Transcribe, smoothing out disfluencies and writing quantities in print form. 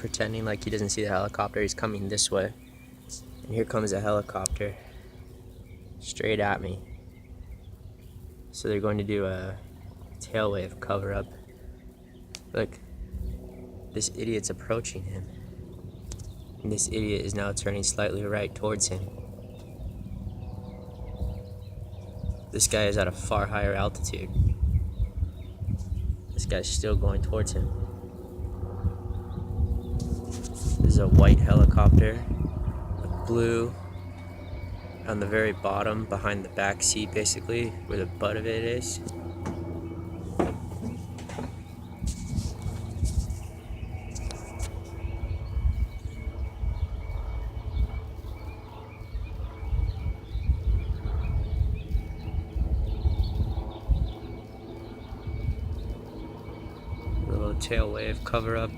pretending like he doesn't see the helicopter. He's coming this way. And here comes a helicopter straight at me. So they're going to do a tail wave cover up. Look, this idiot's approaching him. And this idiot is now turning slightly right towards him. This guy is at a far higher altitude. This guy's still going towards him. This is a white helicopter with blue on the very bottom, behind the back seat basically, where the butt of it is. Little tail wave cover up.